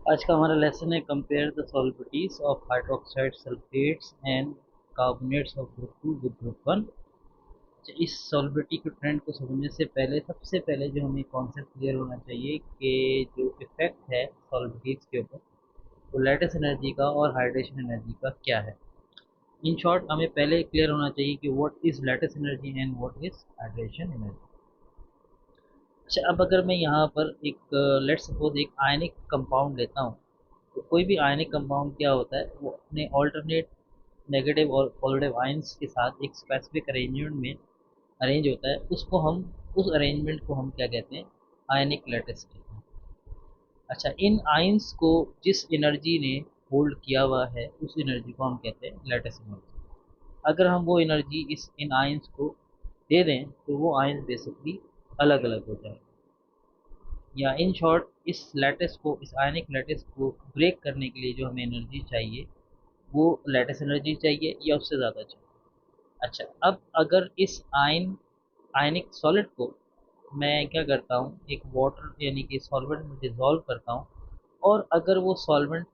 आज का हमारा लेसन है compare the solubilities of hydroxide sulphates and carbonates of group 2 with group 1। इस सॉल्बिलिटी के ट्रेंड को समझने से पहले सबसे पहले जो हमें कॉन्सेप्ट क्लियर होना चाहिए कि जो इफेक्ट है सॉल्बिलिटीज के ऊपर वो लैटिस एनर्जी का और हाइड्रेशन एनर्जी का क्या है। इन शॉर्ट हमें पहले क्लियर होना चाहिए कि what is lattice energy and what is hydration energy. अच्छा, अब अगर मैं यहाँ पर एक लेट्स सपोज एक आयनिक कंपाउंड लेता हूँ, तो कोई भी आयनिक कंपाउंड क्या होता है, वो अपने ऑल्टरनेट नेगेटिव और पॉजिटिव आयंस के साथ एक स्पेसिफिक अरेंजमेंट में अरेंज होता है। उसको हम उस अरेंजमेंट को हम क्या कहते हैं, आयनिक लैटिस कहते हैं। अच्छा, इन आयंस को जिस एनर्जी ने होल्ड किया हुआ है उस एनर्जी को हम कहते हैं लैटिस एनर्जी। अगर हम वो एनर्जी इस इन आयंस को दे दें तो वो आयंस बेसिकली अलग अलग हो जाए, या इन शॉर्ट इस लैटिस को, इस आयनिक लैटिस को ब्रेक करने के लिए जो हमें एनर्जी चाहिए वो लैटिस एनर्जी चाहिए या उससे ज़्यादा चाहिए। अच्छा, अब अगर इस आयनिक सॉलिड को मैं क्या करता हूँ, एक वाटर यानी कि सॉल्वेंट में डिज़ोल्व करता हूँ, और अगर वो सॉल्वेंट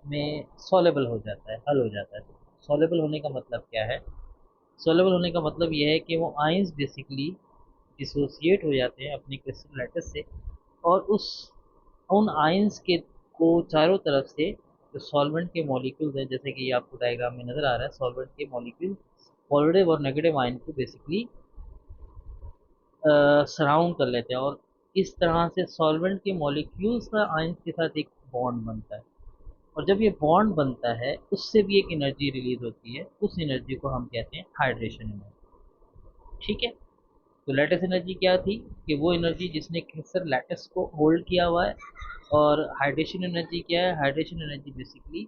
में सॉलेबल हो जाता है, हल हो जाता है, तो सॉलेबल होने का मतलब क्या है? सॉलेबल होने का मतलब यह है कि वो आयंस बेसिकली डिसोसिएट हो जाते हैं अपने क्रिस्टल लैटिस से, और उन आयंस के को चारों तरफ से जो सॉल्वेंट के मॉलिक्यूल्स हैं, जैसे कि ये आपको डायग्राम में नज़र आ रहा है, सॉल्वेंट के मॉलिक्यूल पॉजिटिव और नेगेटिव आयन को बेसिकली सराउंड कर लेते हैं, और इस तरह से सॉल्वेंट के मॉलिक्यूल्स का आयंस के साथ एक बॉन्ड बनता है। और जब ये बॉन्ड बनता है उससे भी एक एनर्जी रिलीज होती है, उस एनर्जी को हम कहते हैं हाइड्रेशन एनर्जी। ठीक है, तो लैटिस एनर्जी क्या थी कि वो एनर्जी जिसने क्रिस्टल लैटिस को होल्ड किया हुआ है। और हाइड्रेशन एनर्जी क्या है? हाइड्रेशन एनर्जी बेसिकली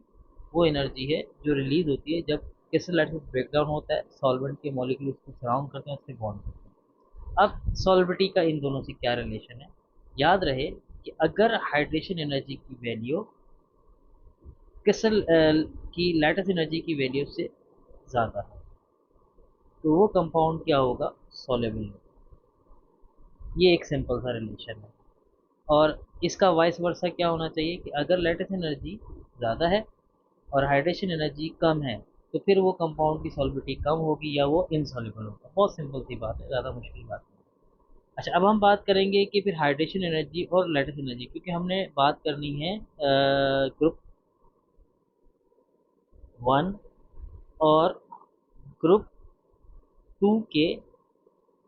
वो एनर्जी है जो रिलीज होती है जब क्रिस्टल लैटिस ब्रेकडाउन होता है, सॉल्वेंट के मॉलिक्यूल उसको सराउंड करते हैं, उससे बॉन्ड करते हैं। अब सॉल्विटी का इन दोनों से क्या रिलेशन है? याद रहे कि अगर हाइड्रेशन एनर्जी की वैल्यू क्रिस्टल की लैटिस एनर्जी की वैल्यू से ज़्यादा है तो वो कंपाउंड क्या होगा? सॉलेबल होगा। ये एक सिंपल सा रिलेशन है। और इसका वाइस वर्सा क्या होना चाहिए कि अगर लैटिस एनर्जी ज़्यादा है और हाइड्रेशन एनर्जी कम है तो फिर वो कंपाउंड की सॉल्बिलिटी कम होगी या वो इनसॉल्युबल होगा। बहुत सिंपल सी बात है, ज़्यादा मुश्किल बात नहीं। अच्छा, अब हम बात करेंगे कि फिर हाइड्रेशन एनर्जी और लैटिस एनर्जी, क्योंकि हमने बात करनी है ग्रुप 1 और ग्रुप 2 के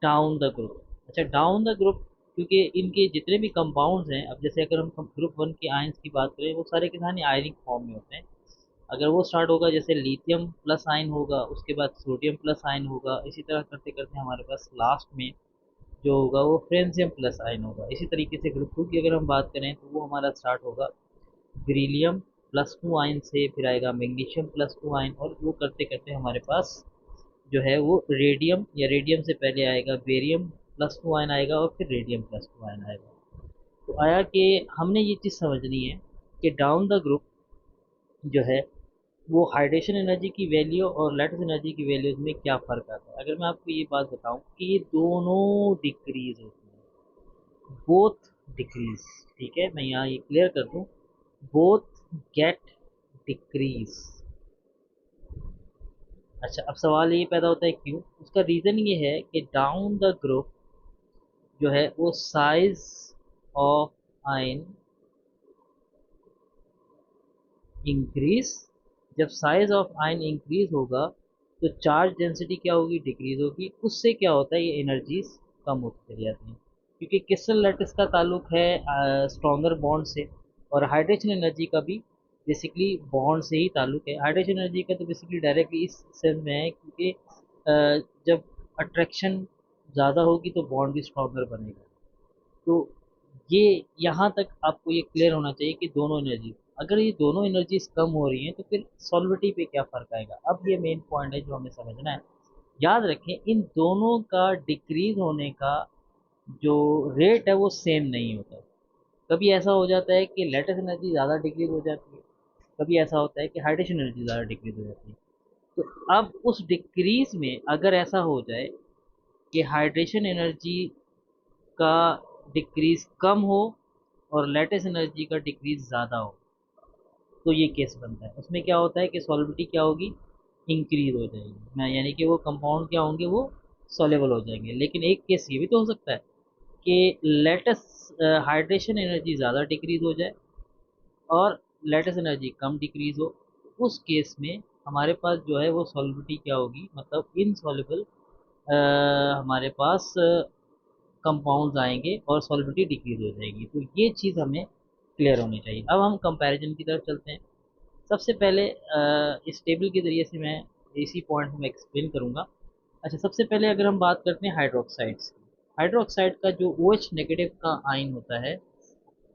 डाउन द ग्रुप। अच्छा, डाउन द ग्रुप, क्योंकि इनके जितने भी कंपाउंड्स हैं, अब जैसे अगर हम ग्रुप 1 के आयंस की बात करें वो सारे के सारे आयनिक फॉर्म में होते हैं। अगर वो स्टार्ट होगा जैसे लिथियम प्लस आयन होगा, उसके बाद सोडियम प्लस आयन होगा, इसी तरह करते करते हमारे पास लास्ट में जो होगा वो फ्रेंजियम प्लस आयन होगा। इसी तरीके से ग्रुप 2 की अगर हम बात करें तो वो हमारा स्टार्ट होगा बेरिलियम प्लस 2 आयन से, फिर आएगा मैग्नीशियम प्लस 2 आयन, और वो करते करते हमारे पास जो है वो रेडियम, या रेडियम से पहले आएगा बेरियम प्लस 2 आयन आएगा, और फिर रेडियम प्लस 2 आयन आएगा। तो आया कि हमने ये चीज़ समझनी है कि डाउन द ग्रुप जो है वो हाइड्रेशन एनर्जी की वैल्यू और लैटिस एनर्जी की वैल्यूज में क्या फ़र्क आता है। अगर मैं आपको ये बात बताऊं कि ये दोनों डिक्रीज होती हैं, बोथ डिक्रीज। ठीक है, मैं यहाँ ये क्लियर कर दूं, बोथ गेट डिक्रीज। अच्छा, अब सवाल ये पैदा होता है क्यों? उसका रीज़न ये है कि डाउन द ग्रुप जो है वो साइज ऑफ आयन इंक्रीज, जब साइज ऑफ आयन इंक्रीज होगा तो चार्ज डेंसिटी क्या होगी? डिक्रीज होगी। उससे क्या होता है? ये एनर्जीज कम होती चली जाती हैं, क्योंकि क्रिस्टल लैटिस का ताल्लुक है स्ट्रॉन्गर बॉन्ड से, और हाइड्रेशन एनर्जी का भी बेसिकली बॉन्ड से ही ताल्लुक है। हाइड्रेशन एनर्जी का तो बेसिकली डायरेक्टली इस सेंस में है क्योंकि जब अट्रैक्शन ज़्यादा होगी तो बॉन्ड भी स्ट्रॉन्गर बनेगा। तो ये यहाँ तक आपको ये क्लियर होना चाहिए कि दोनों एनर्जी, अगर ये दोनों एनर्जीज कम हो रही हैं तो फिर सॉल्विटी पे क्या फ़र्क आएगा। अब ये मेन पॉइंट है जो हमें समझना है। याद रखें, इन दोनों का डिक्रीज होने का जो रेट है वो सेम नहीं होता। कभी ऐसा हो जाता है कि लेटेस्ट एनर्जी ज़्यादा डिक्रीज हो जाती है, कभी ऐसा होता है कि हाइड्रेशन एनर्जी ज़्यादा डिक्रीज हो जाती है। तो अब उस डिक्रीज में अगर ऐसा हो जाए कि हाइड्रेशन एनर्जी का डिक्रीज कम हो और लेटेस्ट एनर्जी का डिक्रीज ज़्यादा हो, तो ये केस बनता है। उसमें क्या होता है कि सॉल्बिलिटी क्या होगी, इंक्रीज हो जाएगी, मैं यानी कि वो कंपाउंड क्या होंगे, वो सॉलेबल हो जाएंगे। लेकिन एक केस ये भी तो हो सकता है कि लेटेस्ट हाइड्रेशन एनर्जी ज़्यादा डिक्रीज हो जाए और लेटेस्ट एनर्जी कम डिक्रीज हो। उस केस में हमारे पास जो है वो सॉल्बिलिटी क्या होगी, मतलब इनसॉल्युबल हमारे पास कंपाउंड्स आएंगे और सॉल्बिलिटी डिक्रीज हो जाएगी। तो ये चीज़ हमें क्लियर होनी चाहिए। अब हम कंपैरिजन की तरफ चलते हैं। सबसे पहले इस टेबल के ज़रिए से मैं इसी पॉइंट में एक्सप्लेन करूँगा। अच्छा, सबसे पहले अगर हम बात करते हैं हाइड्रोक्साइड्स की, हाइड्रोक्साइड का जो OH नेगेटिव का आयन होता है,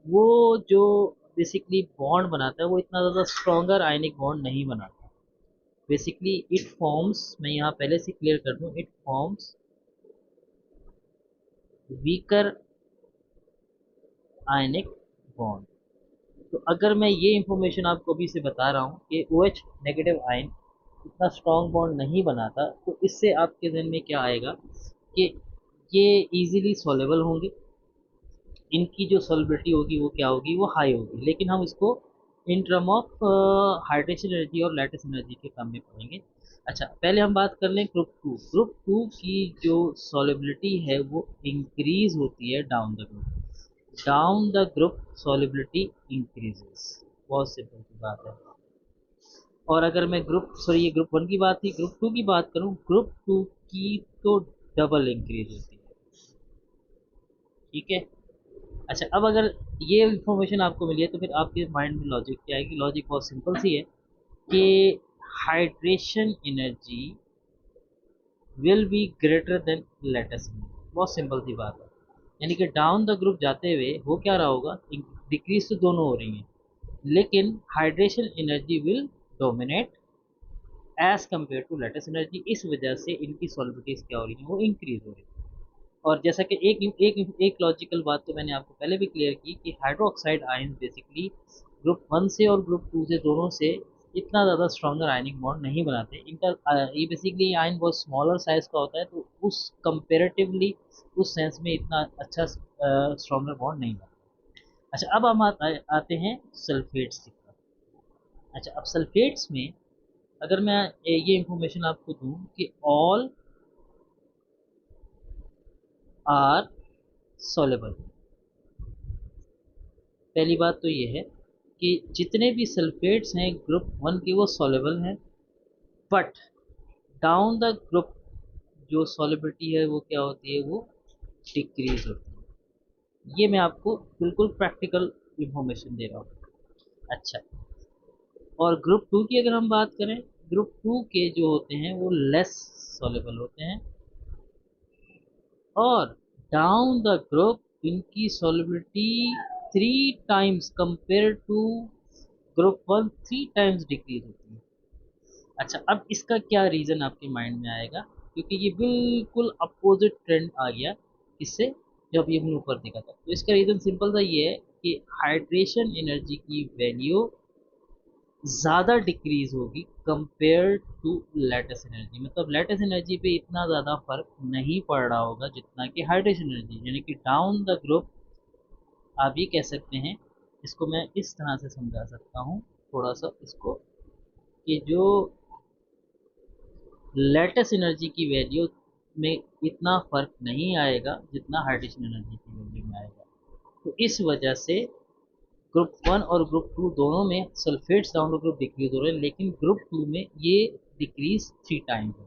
वो जो बेसिकली बॉन्ड बनाता है वो इतना ज़्यादा स्ट्रॉन्गर आयनिक बॉन्ड नहीं बनाता। बेसिकली इट फॉर्म्स, मैं यहाँ पहले से क्लियर कर दूँ, it forms weaker ionic bond. तो अगर मैं ये इंफॉर्मेशन आपको अभी से बता रहा हूँ कि OH नेगेटिव आयन इतना स्ट्रॉन्ग बॉन्ड नहीं बनाता, तो इससे आपके जहन में क्या आएगा कि ये इजीली सॉलेबल होंगे, इनकी जो सॉलिबिलिटी होगी वो क्या होगी, वो हाई होगी। लेकिन हम इसको in term of hydration energy और लैटिस एनर्जी के टर्म में पढ़ेंगे। अच्छा, पहले हम बात कर लें ग्रुप टू। ग्रुप टू की जो सॉलिबिलिटी है वो इंक्रीज होती है down the group. Down the group solubility increases, बहुत सिंपल सी बात है। और अगर मैं ग्रुप, सॉरी ये ग्रुप वन की बात थी, ग्रुप टू की बात करूं, ग्रुप टू की तो डबल इंक्रीज होती है। ठीक है। अच्छा, अब अगर ये इंफॉर्मेशन आपको मिली है तो फिर आपके माइंड में लॉजिक क्या आएगी। लॉजिक बहुत सिंपल सी है कि hydration energy will be greater than latest energy. बहुत सिंपल सी बात है। यानी कि डाउन द ग्रुप जाते हुए हो क्या रहा होगा, डिक्रीज तो दोनों हो रही हैं, लेकिन hydration energy will dominate as compare to lattice energy. इस वजह से इनकी सॉलिबिलिटीज क्या हो रही है, वो इंक्रीज हो रही है। और जैसा कि एक लॉजिकल बात तो मैंने आपको पहले भी क्लियर की कि hydroxide ion basically group one से और ग्रुप टू से दोनों से इतना ज़्यादा स्ट्रॉन्गर आयनिक बॉन्ड नहीं बनाते। इनका ये बेसिकली आयन बहुत स्मॉलर साइज का होता है, तो उस कंपेरेटिवली उस सेंस में इतना अच्छा स्ट्रॉन्गर बॉन्ड नहीं बनता। अच्छा, अब हम आते हैं सल्फेट्स की तरफ। अच्छा, अब सल्फेट्स में अगर मैं ये इंफॉर्मेशन आपको दूं कि ऑल आर soluble। पहली बात तो ये है कि जितने भी सल्फेट्स हैं ग्रुप वन के वो सॉलेबल हैं, बट डाउन द ग्रुप जो सॉलिबिलिटी है वो क्या होती है, वो डिक्रीज होती है। ये मैं आपको बिल्कुल प्रैक्टिकल इंफॉर्मेशन दे रहा हूँ। अच्छा, और ग्रुप टू की अगर हम बात करें, ग्रुप टू के जो होते हैं वो लेस सॉलेबल होते हैं, और डाउन द ग्रुप इनकी solubility 3 times compare to group one, 3 times decrease होती है। अच्छा, अब इसका क्या रीज़न आपके माइंड में आएगा, क्योंकि ये बिल्कुल अपोजिट ट्रेंड आ गया इससे, जब ये हमने ऊपर देखा था। तो इसका रीज़न सिंपल सा ये है कि हाइड्रेशन एनर्जी की वैल्यू ज़्यादा डिक्रीज होगी कंपेयर टू लेटेस्ट एनर्जी। मतलब लेटेस्ट एनर्जी पे इतना ज़्यादा फर्क नहीं पड़ रहा होगा जितना कि हाइड्रेशन एनर्जी, यानी कि डाउन द ग्रुप आप ये कह सकते हैं। इसको मैं इस तरह से समझा सकता हूँ थोड़ा सा इसको, कि जो लेटेस्ट एनर्जी की वैल्यू में इतना फर्क नहीं आएगा जितना हाइड्रेशन एनर्जी की वैल्यू में आएगा। तो इस वजह से ग्रुप वन और ग्रुप टू दोनों में sulphates down the group decrease हो रहे हैं, लेकिन ग्रुप टू में ये डिक्रीज 3 टाइम है।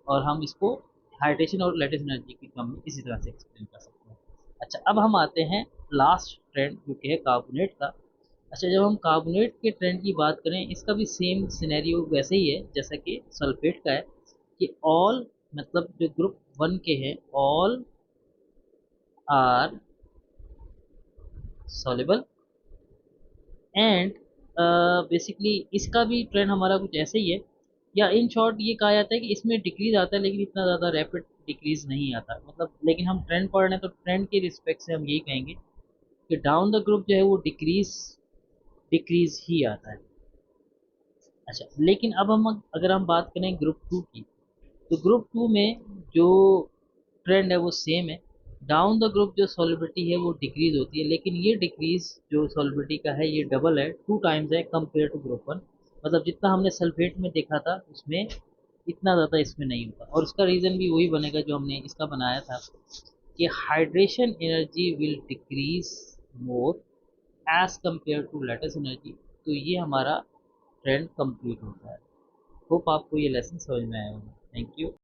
और हम इसको हाइड्रेशन और लेटेस्ट एनर्जी की टर्म में इसी तरह से एक्सप्लेन कर सकते हैं। अच्छा, अब हम आते हैं लास्ट ट्रेंड जो कि है कार्बोनेट का। अच्छा, जब हम कार्बोनेट के ट्रेंड की बात करें, इसका भी सेम सिनेरियो वैसे ही है जैसा कि सल्फेट का है, कि ऑल, मतलब जो ग्रुप वन के हैं, all are soluble and basically इसका भी ट्रेंड हमारा कुछ ऐसे ही है। या इन शॉर्ट ये कहा जाता है कि इसमें डिक्रीज आता है, लेकिन इतना ज़्यादा रैपिड डिक्रीज नहीं आता। मतलब लेकिन हम ट्रेंड पढ़ रहे हैं तो ट्रेंड के रिस्पेक्ट से हम यही कहेंगे कि डाउन द ग्रुप जो है वो डिक्रीज डिक्रीज ही आता है। अच्छा, लेकिन अब हम अगर हम बात करें ग्रुप टू की, तो ग्रुप टू में जो ट्रेंड है वो सेम है। डाउन द ग्रुप जो सॉल्युबिलिटी है वो डिक्रीज होती है, लेकिन ये डिक्रीज जो सॉल्युबिलिटी का है ये डबल है, 2 टाइम्स है कंपेयर टू ग्रुप वन। मतलब जितना हमने सल्फेट में देखा था उसमें इतना ज़्यादा इसमें नहीं होता, और इसका रीज़न भी वही बनेगा जो हमने इसका बनाया था कि hydration energy will decrease more as compare to lattice energy. तो ये हमारा ट्रेंड कंप्लीट होता है। होप आपको ये लेसन समझ में आया होगा। Thank you.